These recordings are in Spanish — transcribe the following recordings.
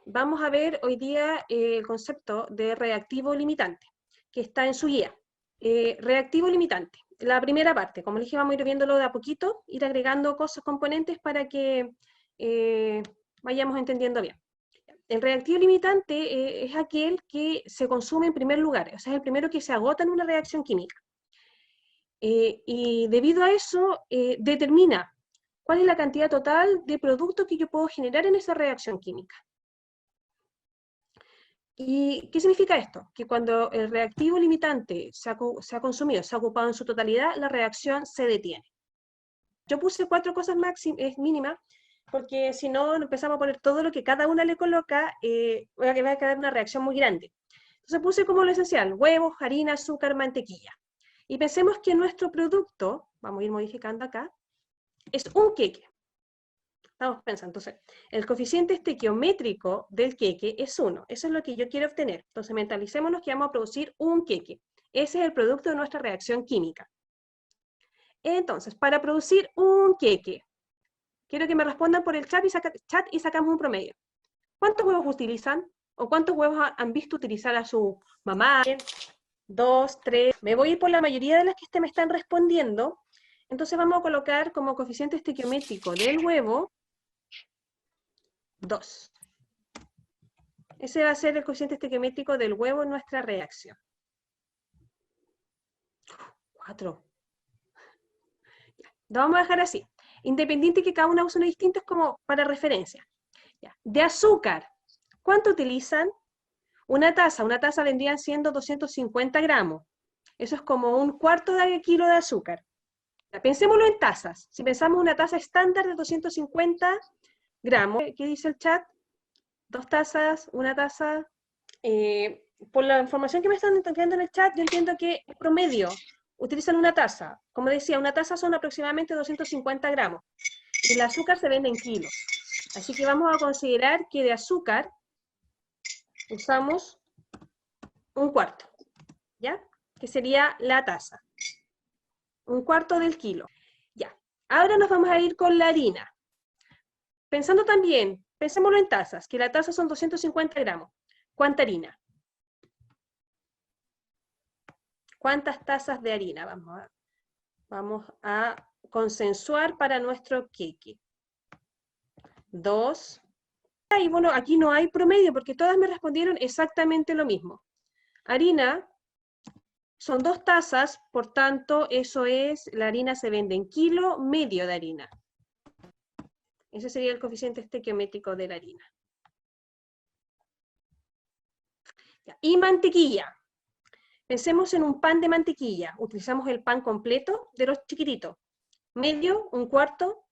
vamos a ver hoy día el concepto de reactivo limitante, que está en su guía. Reactivo limitante, la primera parte, como les dije, vamos a ir viéndolo de a poquito, ir agregando cosas, componentes para que vayamos entendiendo bien. El reactivo limitante es aquel que se consume en primer lugar, o sea, es el primero que se agota en una reacción química. Y debido a eso, determina cuál es la cantidad total de producto que yo puedo generar en esa reacción química. ¿Y qué significa esto? Que cuando el reactivo limitante se ha consumido, se ha ocupado en su totalidad, la reacción se detiene. Yo puse 4 cosas mínimas, porque si no empezamos a poner todo lo que cada una le coloca, va a quedar una reacción muy grande. Entonces puse como lo esencial: huevos, harina, azúcar, mantequilla. Y pensemos que nuestro producto, vamos a ir modificando acá, es un queque. Estamos pensando, entonces, el coeficiente estequiométrico del queque es 1. Eso es lo que yo quiero obtener. Entonces, mentalicémonos que vamos a producir un queque. Ese es el producto de nuestra reacción química. Entonces, para producir un queque, quiero que me respondan por el chat y sacamos un promedio. ¿Cuántos huevos utilizan? ¿O cuántos huevos han visto utilizar a su mamá? 2, 3. Me voy a ir por la mayoría de las que me están respondiendo. Entonces vamos a colocar como coeficiente estequiométrico del huevo 2. Ese va a ser el coeficiente estequiométrico del huevo en nuestra reacción. 4. Lo vamos a dejar así. Independiente que cada una use uno distinto, es como para referencia. Ya. De azúcar, ¿cuánto utilizan? Una taza vendrían siendo 250 gramos. Eso es como un cuarto de kilo de azúcar. Ya, pensémoslo en tazas. Si pensamos una taza estándar de 250 gramos, ¿qué dice el chat? 2 tazas, una taza. Por la información que me están enviando en el chat, yo entiendo que el promedio utilizan una taza. Como decía, una taza son aproximadamente 250 gramos. Y el azúcar se vende en kilos. Así que vamos a considerar que de azúcar usamos un cuarto, ¿ya? Que sería la taza. Un cuarto del kilo. Ya. Ahora nos vamos a ir con la harina. Pensando también, pensémoslo en tazas, que la taza son 250 gramos. ¿Cuánta harina? ¿Cuántas tazas de harina? Vamos a consensuar para nuestro queque. 2. Y bueno, aquí no hay promedio porque todas me respondieron exactamente lo mismo. Harina son 2 tazas, por tanto, eso es, la harina se vende en kilo medio de harina. Ese sería el coeficiente estequiométrico de la harina. Y mantequilla. Pensemos en un pan de mantequilla. Utilizamos el pan completo de los chiquititos. Medio, un cuarto.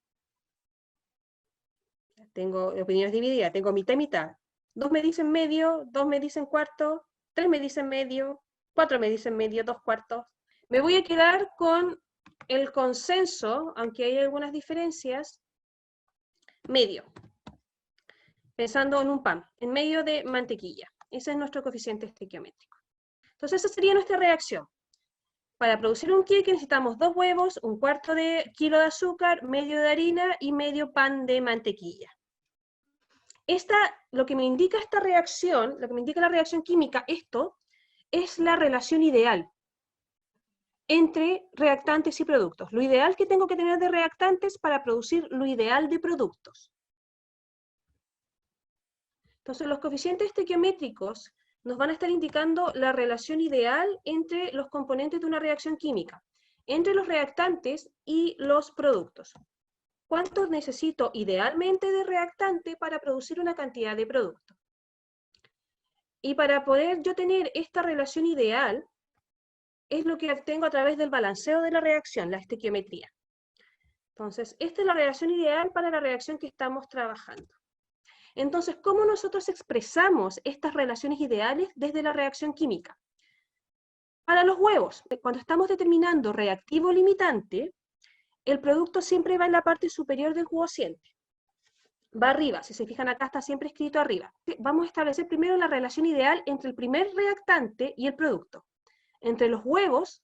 Tengo opiniones divididas, tengo mitad y mitad. 2 me dicen medio, 2 me dicen cuarto, 3 me dicen medio, 4 me dicen medio, 2 cuartos. Me voy a quedar con el consenso, aunque hay algunas diferencias, medio. Pensando en un pan, en medio de mantequilla. Ese es nuestro coeficiente estequiométrico. Entonces esa sería nuestra reacción. Para producir un queque necesitamos 2 huevos, un cuarto de kilo de azúcar, medio de harina y medio pan de mantequilla. Lo que me indica esta reacción, lo que me indica la reacción química, esto es la relación ideal entre reactantes y productos. Lo ideal que tengo que tener de reactantes para producir lo ideal de productos. Entonces, los coeficientes estequiométricos nos van a estar indicando la relación ideal entre los componentes de una reacción química, entre los reactantes y los productos. ¿Cuánto necesito idealmente de reactante para producir una cantidad de producto? Y para poder yo tener esta relación ideal, es lo que obtengo a través del balanceo de la reacción, la estequiometría. Entonces, esta es la relación ideal para la reacción que estamos trabajando. Entonces, ¿cómo nosotros expresamos estas relaciones ideales desde la reacción química? Para los huevos, cuando estamos determinando reactivo limitante, el producto siempre va en la parte superior del cociente. Va arriba, si se fijan acá está siempre escrito arriba. Vamos a establecer primero la relación ideal entre el primer reactante y el producto, entre los huevos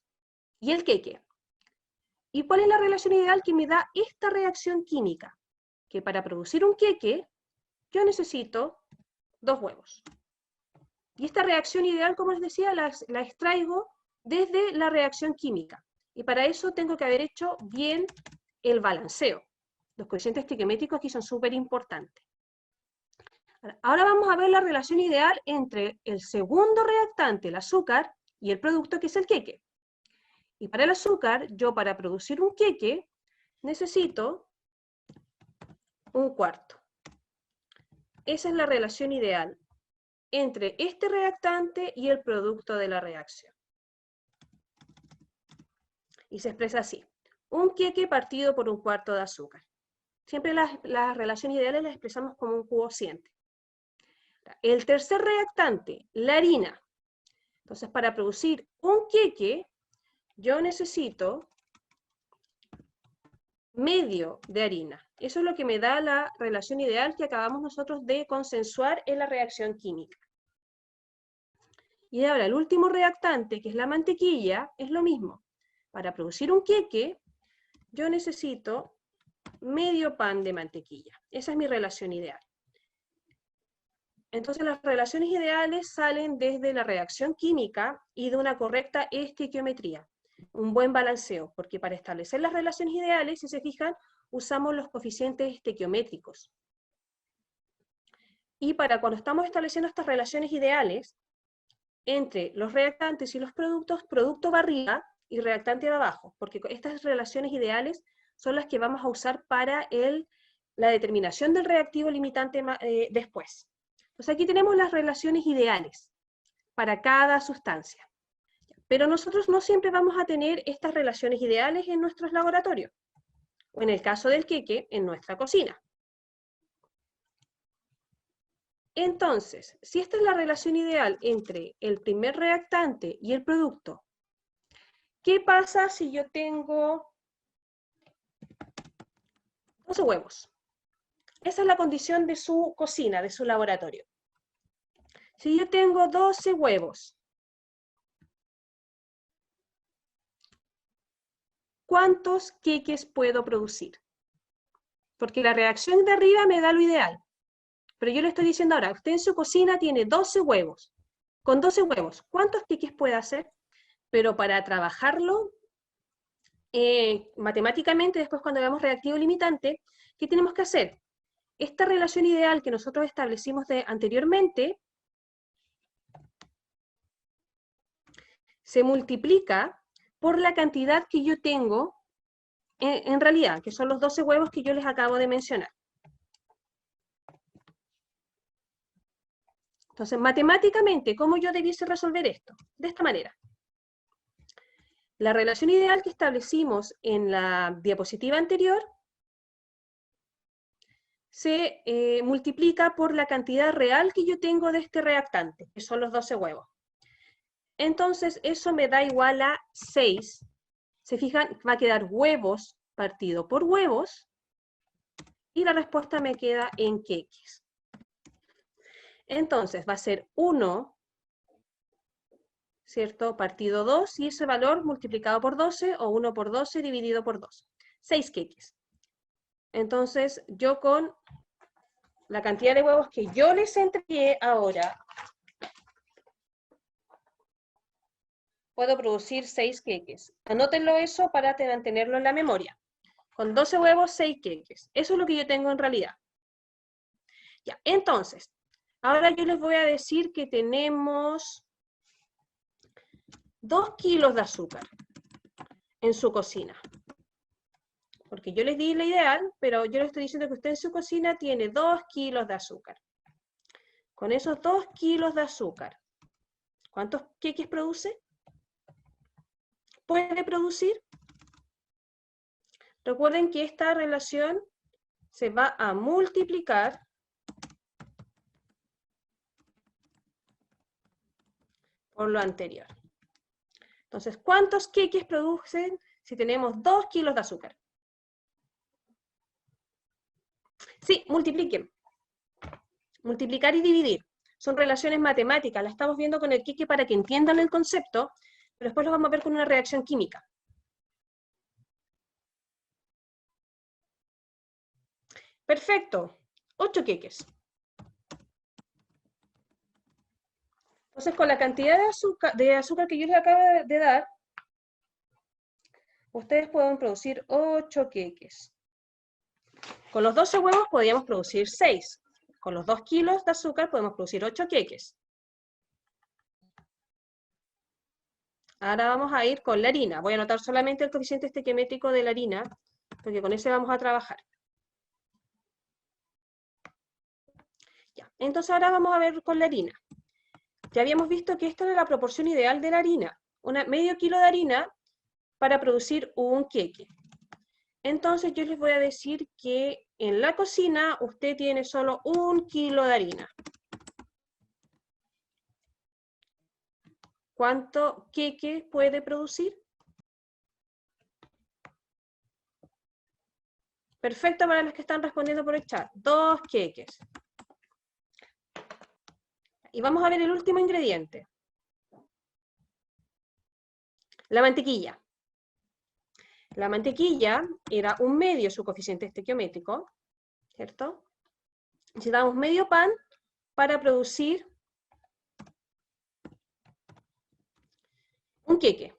y el queque. ¿Y cuál es la relación ideal que me da esta reacción química? Que para producir un queque, yo necesito 2 huevos. Y esta reacción ideal, como les decía, la extraigo desde la reacción química. Y para eso tengo que haber hecho bien el balanceo. Los coeficientes estequiométricos aquí son súper importantes. Ahora vamos a ver la relación ideal entre el segundo reactante, el azúcar, y el producto que es el queque. Y para el azúcar, yo para producir un queque necesito 1/4. Esa es la relación ideal entre este reactante y el producto de la reacción. Y se expresa así: un queque partido por 1/4 de azúcar. Siempre las relaciones ideales las expresamos como un cociente. El tercer reactante, la harina. Entonces, para producir un queque, yo necesito medio de harina. Eso es lo que me da la relación ideal que acabamos nosotros de consensuar en la reacción química. Y ahora el último reactante, que es la mantequilla, es lo mismo. Para producir un queque, yo necesito medio pan de mantequilla. Esa es mi relación ideal. Entonces las relaciones ideales salen desde la reacción química y de una correcta estequiometría. Un buen balanceo, porque para establecer las relaciones ideales, si se fijan, usamos los coeficientes estequiométricos. Y para cuando estamos estableciendo estas relaciones ideales, entre los reactantes y los productos, producto va arriba y reactante va abajo, porque estas relaciones ideales son las que vamos a usar para la determinación del reactivo limitante después. Entonces aquí tenemos las relaciones ideales para cada sustancia. Pero nosotros no siempre vamos a tener estas relaciones ideales en nuestros laboratorios, o en el caso del queque, en nuestra cocina. Entonces, si esta es la relación ideal entre el primer reactante y el producto, ¿qué pasa si yo tengo 12 huevos? Esa es la condición de su cocina, de su laboratorio. Si yo tengo 12 huevos, ¿cuántos queques puedo producir? Porque la reacción de arriba me da lo ideal. Pero yo le estoy diciendo ahora, usted en su cocina tiene 12 huevos. Con 12 huevos, ¿cuántos queques puede hacer? Pero para trabajarlo matemáticamente, después cuando veamos reactivo limitante, ¿qué tenemos que hacer? Esta relación ideal que nosotros establecimos anteriormente se multiplica por la cantidad que yo tengo en realidad, que son los 12 huevos que yo les acabo de mencionar. Entonces, matemáticamente, ¿cómo yo debiese resolver esto? De esta manera. La relación ideal que establecimos en la diapositiva anterior se multiplica por la cantidad real que yo tengo de este reactante, que son los 12 huevos. Entonces, eso me da igual a 6. Se fijan, va a quedar huevos partido por huevos, y la respuesta me queda en queques. Entonces, va a ser 1, ¿cierto? Partido 2, y ese valor multiplicado por 12, o 1 por 12 dividido por 2. 6 queques. Entonces, yo con la cantidad de huevos que yo les entregué ahora, puedo producir 6 queques. Anótenlo eso para mantenerlo en la memoria. Con 12 huevos, 6 queques. Eso es lo que yo tengo en realidad. Ya, entonces, ahora yo les voy a decir que tenemos 2 kilos de azúcar en su cocina. Porque yo les di la ideal, pero yo les estoy diciendo que usted en su cocina tiene 2 kilos de azúcar. Con esos 2 kilos de azúcar, ¿cuántos queques produce? ¿Puede producir? Recuerden que esta relación se va a multiplicar por lo anterior. Entonces, ¿cuántos queques producen si tenemos 2 kilos de azúcar? Sí, multipliquen. Multiplicar y dividir. Son relaciones matemáticas. La estamos viendo con el queque para que entiendan el concepto, pero después lo vamos a ver con una reacción química. Perfecto. 8 queques. Entonces, con la cantidad de azúcar que yo les acabo de dar, ustedes pueden producir 8 queques. Con los 12 huevos podríamos producir 6. Con los 2 kilos de azúcar podemos producir 8 queques. Ahora vamos a ir con la harina. Voy a anotar solamente el coeficiente estequiométrico de la harina, porque con ese vamos a trabajar. Ya. Entonces ahora vamos a ver con la harina. Ya habíamos visto que esta era la proporción ideal de la harina. Medio kilo de harina para producir un queque. Entonces yo les voy a decir que en la cocina usted tiene solo 1 kilo de harina. ¿Cuánto queque puede producir? Perfecto para los que están respondiendo por el chat. 2 queques. Y vamos a ver el último ingrediente. La mantequilla. La mantequilla era 1/2 su coeficiente estequiométrico, ¿cierto? Necesitamos medio pan para producir un queque.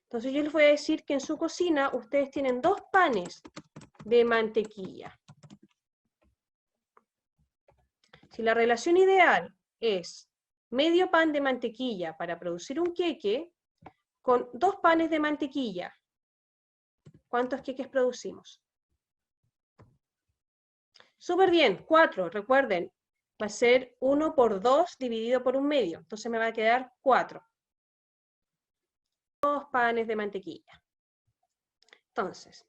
Entonces yo les voy a decir que en su cocina ustedes tienen 2 panes de mantequilla. Si la relación ideal es medio pan de mantequilla para producir un queque, con 2 panes de mantequilla, ¿cuántos queques producimos? Súper bien, 4, recuerden, va a ser 1 por 2 dividido por 1/2, entonces me va a quedar 4. 2 panes de mantequilla. Entonces,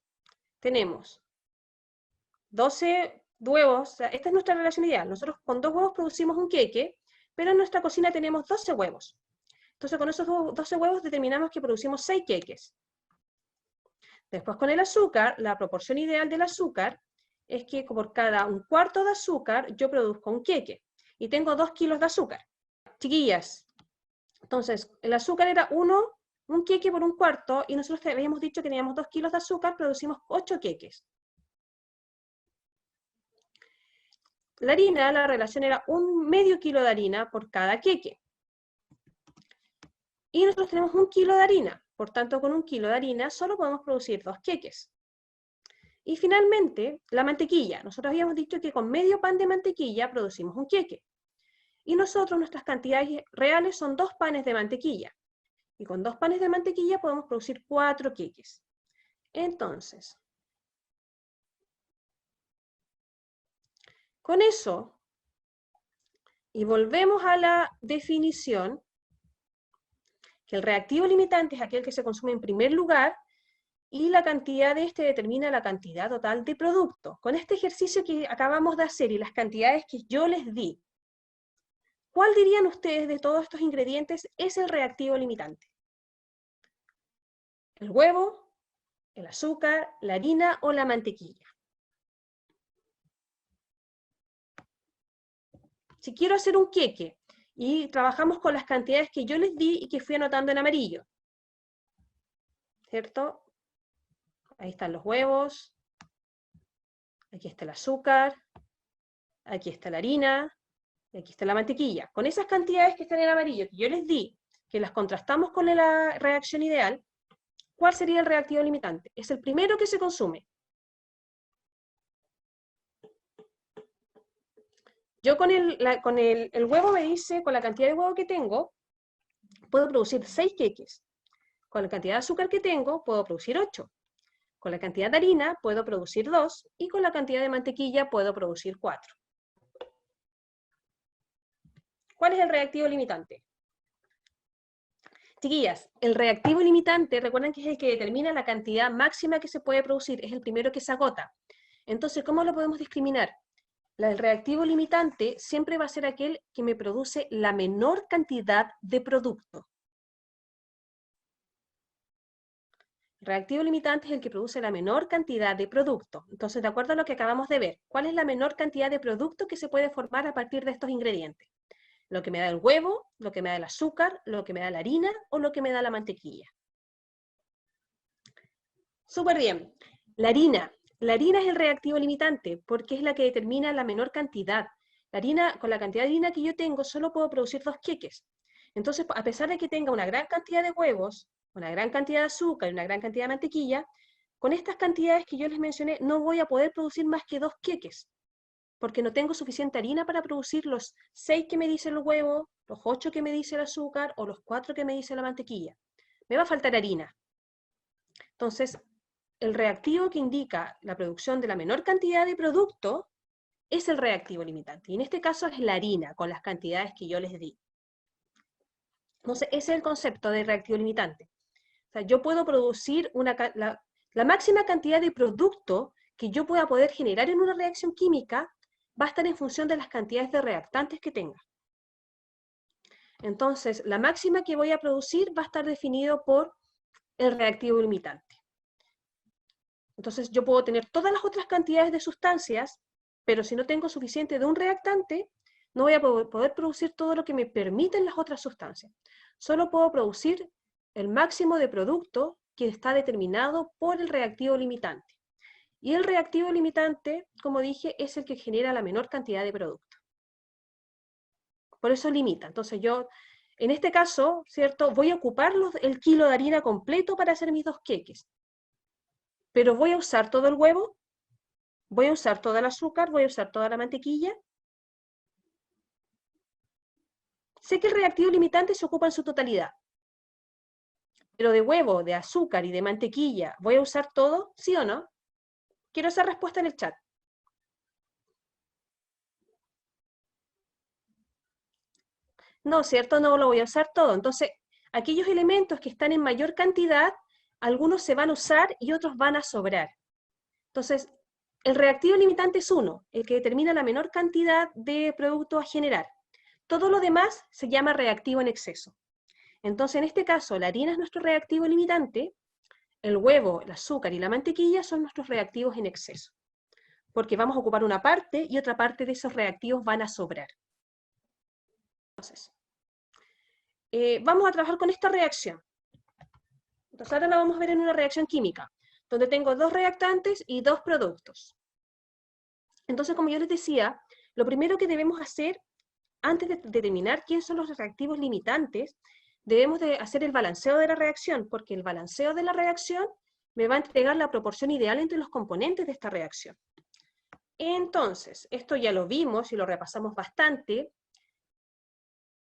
tenemos 12 huevos, o sea, esta es nuestra relación ideal. Nosotros con 2 huevos producimos un queque, pero en nuestra cocina tenemos 12 huevos. Entonces con esos 12 huevos determinamos que producimos 6 queques. Después con el azúcar, la proporción ideal del azúcar es que por cada 1/4 de azúcar yo produzco un queque. Y tengo 2 kilos de azúcar. Chiquillas, entonces el azúcar era un queque por 1/4, y nosotros habíamos dicho que teníamos 2 kilos de azúcar, producimos 8 queques. La harina, la relación era 1/2 kilo de harina por cada queque. Y nosotros tenemos 1 kilo de harina, por tanto con 1 kilo de harina solo podemos producir 2 queques. Y finalmente, la mantequilla. Nosotros habíamos dicho que con medio pan de mantequilla producimos un queque. Y nosotros, nuestras cantidades reales son 2 panes de mantequilla. Y con 2 panes de mantequilla podemos producir 4 queques. Entonces, con eso, y volvemos a la definición, que el reactivo limitante es aquel que se consume en primer lugar, y la cantidad de este determina la cantidad total de producto. Con este ejercicio que acabamos de hacer y las cantidades que yo les di, ¿cuál dirían ustedes de todos estos ingredientes es el reactivo limitante? ¿El huevo, el azúcar, la harina o la mantequilla? Si quiero hacer un queque y trabajamos con las cantidades que yo les di y que fui anotando en amarillo, ¿cierto? Ahí están los huevos, aquí está el azúcar, aquí está la harina, y aquí está la mantequilla. Con esas cantidades que están en amarillo que yo les di, que las contrastamos con la reacción ideal, ¿cuál sería el reactivo limitante? Es el primero que se consume. Yo con el huevo me dice, con la cantidad de huevo que tengo, puedo producir 6 queques. Con la cantidad de azúcar que tengo, puedo producir 8. Con la cantidad de harina, puedo producir 2. Y con la cantidad de mantequilla, puedo producir 4. ¿Cuál es el reactivo limitante? Chiquillas, el reactivo limitante, recuerden que es el que determina la cantidad máxima que se puede producir, es el primero que se agota. Entonces, ¿cómo lo podemos discriminar? El reactivo limitante siempre va a ser aquel que me produce la menor cantidad de producto. El reactivo limitante es el que produce la menor cantidad de producto. Entonces, de acuerdo a lo que acabamos de ver, ¿cuál es la menor cantidad de producto que se puede formar a partir de estos ingredientes? Lo que me da el huevo, lo que me da el azúcar, lo que me da la harina o lo que me da la mantequilla. Súper bien. La harina. La harina es el reactivo limitante porque es la que determina la menor cantidad. La harina, con la cantidad de harina que yo tengo, solo puedo producir 2 queques. Entonces, a pesar de que tenga una gran cantidad de huevos, una gran cantidad de azúcar y una gran cantidad de mantequilla, con estas cantidades que yo les mencioné, no voy a poder producir más que 2 queques, porque no tengo suficiente harina para producir los 6 que me dice el huevo, los 8 que me dice el azúcar, o los 4 que me dice la mantequilla. Me va a faltar harina. Entonces, el reactivo que indica la producción de la menor cantidad de producto es el reactivo limitante. Y en este caso es la harina, con las cantidades que yo les di. Entonces, ese es el concepto de reactivo limitante. O sea, yo puedo producir la máxima cantidad de producto que yo pueda poder generar en una reacción química va a estar en función de las cantidades de reactantes que tenga. Entonces, la máxima que voy a producir va a estar definido por el reactivo limitante. Entonces, yo puedo tener todas las otras cantidades de sustancias, pero si no tengo suficiente de un reactante, no voy a poder producir todo lo que me permiten las otras sustancias. Solo puedo producir el máximo de producto que está determinado por el reactivo limitante. Y el reactivo limitante, como dije, es el que genera la menor cantidad de producto. Por eso limita. Entonces yo, en este caso, ¿cierto? Voy a ocupar el kilo de harina completo para hacer mis 2 queques. Pero voy a usar todo el huevo, voy a usar todo el azúcar, voy a usar toda la mantequilla. Sé que el reactivo limitante se ocupa en su totalidad. Pero de huevo, de azúcar y de mantequilla, ¿voy a usar todo? ¿Sí o no? Quiero esa respuesta en el chat. No, ¿cierto? No lo voy a usar todo. Entonces, aquellos elementos que están en mayor cantidad, algunos se van a usar y otros van a sobrar. Entonces, el reactivo limitante es uno, el que determina la menor cantidad de producto a generar. Todo lo demás se llama reactivo en exceso. Entonces, en este caso, la harina es nuestro reactivo limitante, el huevo, el azúcar y la mantequilla son nuestros reactivos en exceso, porque vamos a ocupar una parte y otra parte de esos reactivos van a sobrar. Entonces, vamos a trabajar con esta reacción. Entonces, ahora la vamos a ver en una reacción química, donde tengo 2 reactantes y 2 productos. Entonces, como yo les decía, lo primero que debemos hacer, antes de determinar quiénes son los reactivos limitantes, debemos de hacer el balanceo de la reacción, porque el balanceo de la reacción me va a entregar la proporción ideal entre los componentes de esta reacción. Entonces, esto ya lo vimos y lo repasamos bastante.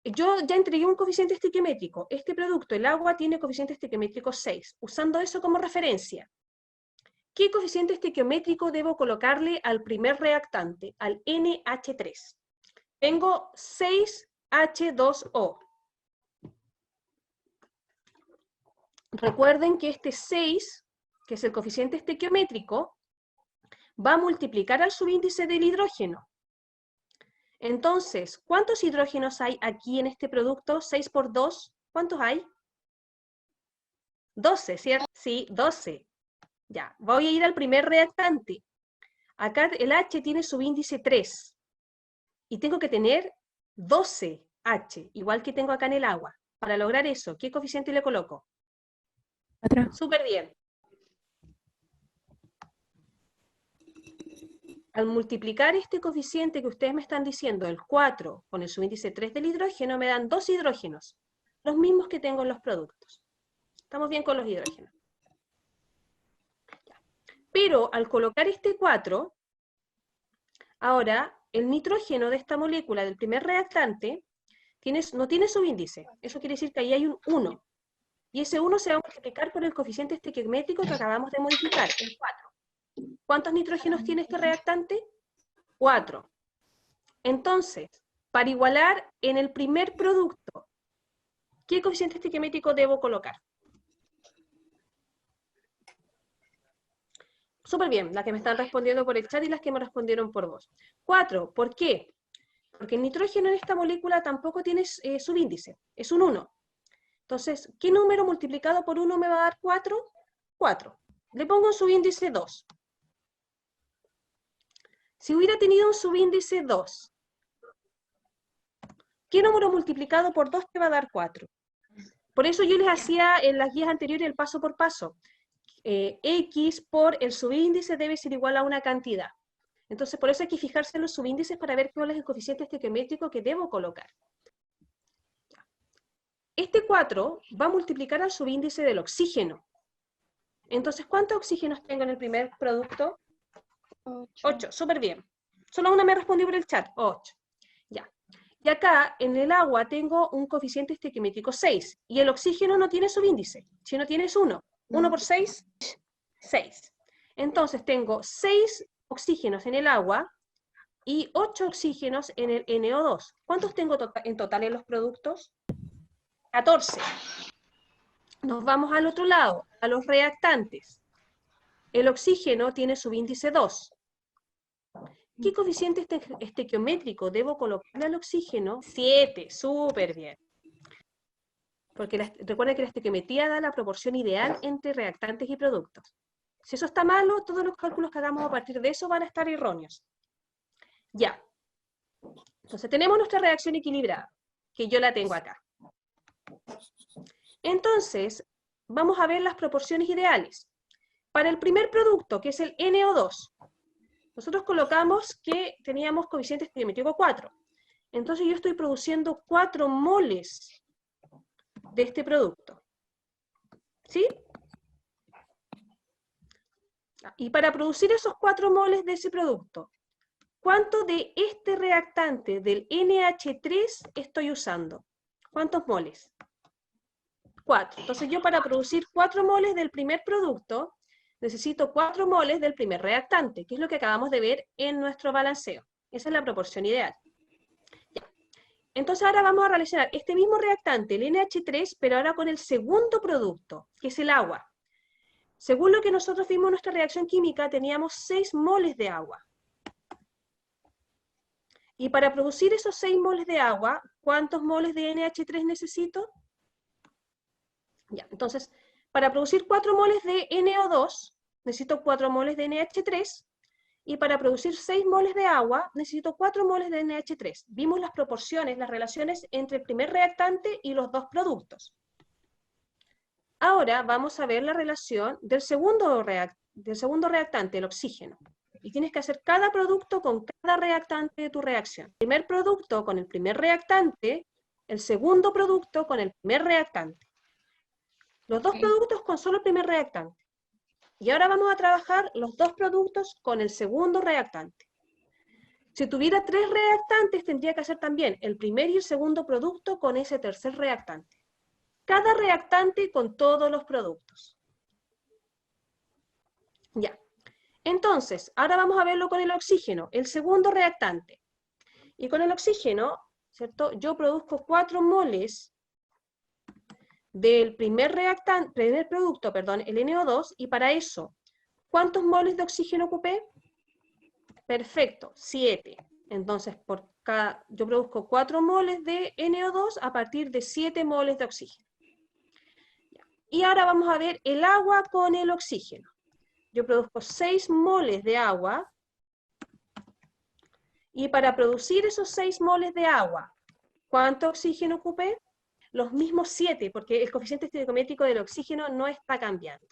Yo ya entregué un coeficiente estequiométrico. Este producto, el agua, tiene coeficiente estequiométrico 6. Usando eso como referencia, ¿qué coeficiente estequiométrico debo colocarle al primer reactante, al NH3? Tengo 6H2O. Recuerden que este 6, que es el coeficiente estequiométrico, va a multiplicar al subíndice del hidrógeno. Entonces, ¿cuántos hidrógenos hay aquí en este producto? 6 por 2, ¿cuántos hay? 12, ¿cierto? Sí, 12. Ya, voy a ir al primer reactante. Acá el H tiene subíndice 3. Y tengo que tener 12H, igual que tengo acá en el agua. Para lograr eso, ¿qué coeficiente le coloco? 4. Súper bien. Al multiplicar este coeficiente que ustedes me están diciendo, el 4, con el subíndice 3 del hidrógeno, me dan 2 hidrógenos, los mismos que tengo en los productos. Estamos bien con los hidrógenos. Pero al colocar este 4, ahora el nitrógeno de esta molécula del primer reactante no tiene subíndice. Eso quiere decir que ahí hay un 1. Y ese 1 se va a multiplicar por el coeficiente estequiométrico que acabamos de modificar, el 4. ¿Cuántos nitrógenos tiene este reactante? 4. Entonces, para igualar en el primer producto, ¿qué coeficiente estequiométrico debo colocar? Súper bien, las que me están respondiendo por el chat y las que me respondieron por voz. 4, ¿por qué? Porque el nitrógeno en esta molécula tampoco tiene subíndice, es un 1. Entonces, ¿qué número multiplicado por 1 me va a dar 4? 4. Le pongo un subíndice 2. Si hubiera tenido un subíndice 2, ¿qué número multiplicado por 2 te va a dar 4? Por eso yo les hacía en las guías anteriores el paso por paso. X por el subíndice debe ser igual a una cantidad. Entonces, por eso hay que fijarse en los subíndices para ver cuál es el coeficiente estequiométrico que debo colocar. este 4 va a multiplicar al subíndice del oxígeno. Entonces, ¿cuántos oxígenos tengo en el primer producto? 8, súper bien. Solo una me respondió por el chat, 8. Ya. Y acá, en el agua, tengo un coeficiente estequiométrico 6, y el oxígeno no tiene subíndice, sino tienes 1. 1 por 6, 6. Entonces, tengo 6 oxígenos en el agua, y 8 oxígenos en el NO2. ¿Cuántos tengo en total en los productos? 14. Nos vamos al otro lado, a los reactantes. El oxígeno tiene subíndice 2. ¿Qué coeficiente estequiométrico debo colocarle al oxígeno? 7, súper bien. Porque recuerden que la estequiometría da la proporción ideal entre reactantes y productos. Si eso está malo, todos los cálculos que hagamos a partir de eso van a estar erróneos. Ya. Entonces tenemos nuestra reacción equilibrada, que yo la tengo acá. Entonces, vamos a ver las proporciones ideales. Para el primer producto, que es el NO2, nosotros colocamos que teníamos coeficiente estequiométrico 4. Entonces yo estoy produciendo 4 moles de este producto. ¿Sí? Y para producir esos 4 moles de ese producto, ¿cuánto de este reactante del NH3 estoy usando? ¿Cuántos moles? 4. Entonces yo para producir 4 moles del primer producto, necesito 4 moles del primer reactante, que es lo que acabamos de ver en nuestro balanceo. Esa es la proporción ideal. Ya. Entonces ahora vamos a realizar este mismo reactante, el NH3, pero ahora con el segundo producto, que es el agua. Según lo que nosotros vimos en nuestra reacción química, teníamos 6 moles de agua. Y para producir esos 6 moles de agua, ¿cuántos moles de NH3 necesito? Ya, entonces, para producir 4 moles de NO2, necesito 4 moles de NH3, y para producir 6 moles de agua, necesito 4 moles de NH3. Vimos las proporciones, las relaciones entre el primer reactante y los dos productos. Ahora vamos a ver la relación del segundo reactante, el oxígeno. Y tienes que hacer cada producto con cada reactante de tu reacción. El primer producto con el primer reactante, el segundo producto con el primer reactante. Los dos productos con solo el primer reactante. Y ahora vamos a trabajar los dos productos con el segundo reactante. Si tuviera 3 reactantes, tendría que hacer también el primer y el segundo producto con ese tercer reactante. Cada reactante con todos los productos. Ya. Entonces, ahora vamos a verlo con el oxígeno, el segundo reactante. Y con el oxígeno, ¿cierto? Yo produzco 4 moles del primer producto, el NO2, y para eso, ¿cuántos moles de oxígeno ocupé? Perfecto, 7. Entonces, yo produzco 4 moles de NO2 a partir de 7 moles de oxígeno. Y ahora vamos a ver el agua con el oxígeno. Yo produzco 6 moles de agua, y para producir esos 6 moles de agua, ¿cuánto oxígeno ocupé? Los mismos 7, porque el coeficiente estequiométrico del oxígeno no está cambiando.